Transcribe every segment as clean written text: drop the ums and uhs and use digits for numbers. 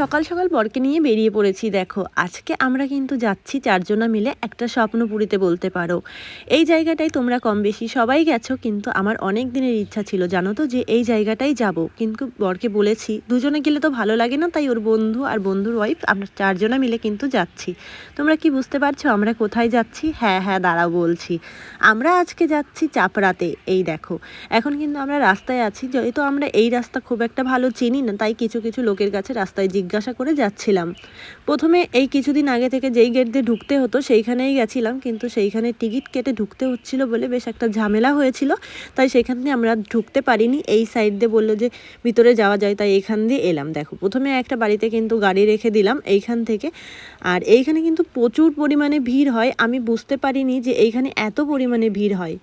সকাল সকাল বরকে নিয়ে বেরিয়ে পড়েছি। দেখো আজকে আমরা কিন্তু যাচ্ছি চারজনা মিলে একটা স্বপ্নপুরীতে বলতে পারো। এই জায়গাটাই তোমরা কম বেশি সবাই গেছো, কিন্তু আমার অনেক দিনের ইচ্ছা ছিল জানো তো যে এই জায়গাটাই যাব, কিন্তু বরকে বলেছি দুজনে গেলে তো ভালো লাগে না, তাই ওর বন্ধু আর বন্ধুর ওয়াইফ আমরা চারজনা মিলে কিন্তু যাচ্ছি। তোমরা কি বুঝতে পারছো আমরা কোথায় যাচ্ছি? হ্যাঁ হ্যাঁ দাঁড়াও বলছি। আমরা আজকে যাচ্ছি চাপড়াতে। এই দেখো এখন কিন্তু আমরা রাস্তায় আছি, যেহেতু আমরা এই রাস্তা খুব একটা ভালো চিনি না, তাই কিছু কিছু লোকের কাছে রাস্তায় জিজ্ঞাসা করে যাচ্ছিলাম। প্রথমে এই কিছুদিন আগে থেকে যেই গেট দিয়ে ঢুকতে হতো সেইখানেই গেছিলাম, কিন্তু সেইখানে টিকিট কেটে ঢুকতে হচ্ছিল বলে বেশ একটা ঝামেলা হয়েছিল, তাই সেখান দিয়ে আমরা ঢুকতে পারিনি। এই সাইড দিয়ে বললো যে ভিতরে যাওয়া যায়, তাই এইখান দিয়ে এলাম। দেখো প্রথমে একটা বাড়িতে কিন্তু গাড়ি রেখে দিলাম এইখান থেকে। আর এইখানে কিন্তু প্রচুর পরিমাণে ভিড় হয়, আমি বুঝতে পারিনি যে এইখানে এত পরিমাণে ভিড় হয়।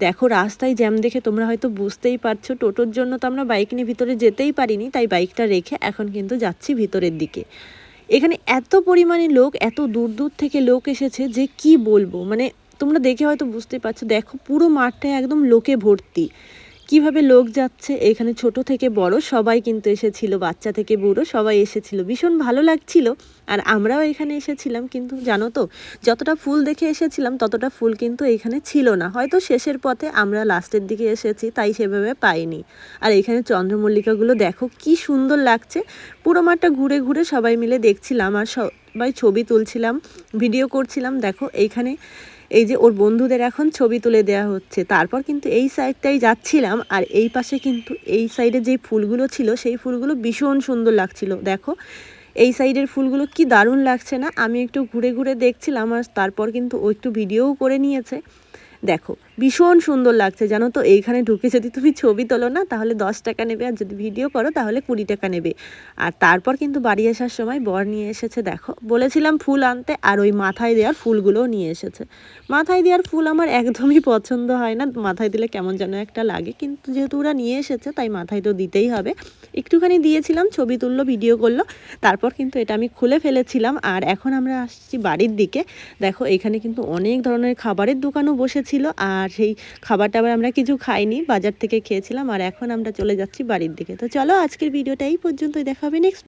দেখো রাস্তায় জ্যাম দেখে তোমরা হয়তো বুঝতেই পারছো, টোটোর জন্য তো আমরা বাইক নিয়ে ভিতরে যেতেই পারিনি, তাই বাইকটা রেখে এখন কিন্তু যাচ্ছি ভিতরের দিকে। এখানে এত পরিমাণে লোক, এত দূর দূর থেকে লোক এসেছে যে কি বলবো, মানে তোমরা দেখে হয়তো বুঝতে পারছো। দেখো পুরো মাঠটা একদম লোকে ভর্তি, কিভাবে লোক যাচ্ছে। এখানে ছোট থেকে বড় সবাই কিন্তু এসেছিল, বাচ্চা থেকে বুড়ো সবাই এসেছিল, ভীষণ ভালো লাগছিল। আর আমরাও এখানে এসেছিলাম, কিন্তু জানো তো যতটা ফুল দেখে এসেছিলাম ততটা ফুল কিন্তু এখানে ছিল না, হয়তো শেষের পথে আমরা লাস্টের দিকে এসেছি তাই সেভাবে পাইনি। আর এখানে চন্দ্রমল্লিকাগুলো দেখো কি সুন্দর লাগছে। পুরো মাঠটা ঘুরে ঘুরে সবাই মিলে দেখছিলাম আর সবাই ছবি তুলছিলাম, ভিডিও করছিলাম। দেখো এইখানে এই যে ওর বন্ধুদের এখন ছবি তুলে দেওয়া হচ্ছে। তারপর কিন্তু এই সাইডটাই যাচ্ছিলাম, আর এই পাশে কিন্তু এই সাইডে যেই ফুলগুলো ছিল সেই ফুলগুলো ভীষণ সুন্দর লাগছিল। দেখো এই সাইডের ফুলগুলো কি দারুণ লাগছে না? আমি একটু ঘুরে ঘুরে দেখছিলাম, আর তারপর কিন্তু ও একটু ভিডিওও করে নিয়েছে। দেখো ভীষণ সুন্দর লাগছে জানো তো। এইখানে ঢুকে যদি তুমি ছবি তোলো না তাহলে 10 টাকা নেবে, আর যদি ভিডিও করো তাহলে 20 টাকা নেবে। আর তারপর কিন্তু বাড়ি আসার সময় বর নিয়ে এসেছে, দেখো বলেছিলাম ফুল আনতে, আর ওই মাথায় দেওয়ার ফুলগুলোও নিয়ে এসেছে। মাথায় দেওয়ার ফুল আমার একদমই পছন্দ হয় না, মাথায় দিলে কেমন যেন একটা লাগে, কিন্তু যেহেতু ওরা নিয়ে এসেছে তাই মাথায় তো দিতেই হবে। একটুখানি দিয়েছিলাম, ছবি তুললো, ভিডিও করলো, তারপর কিন্তু এটা আমি খুলে ফেলেছিলাম। আর এখন আমরা আসছি বাড়ির দিকে। দেখো এখানে কিন্তু অনেক ধরনের খাবারের দোকানও বসেছিল, আর সেই খাবার টাবার আমরা কিছু খাইনি, বাজার থেকে খেয়েছিলাম। আর এখন আমরা চলে যাচ্ছি বাড়ির দিকে। তো চলো আজকের ভিডিওটা এই পর্যন্তই, দেখা হবে নেক্সট।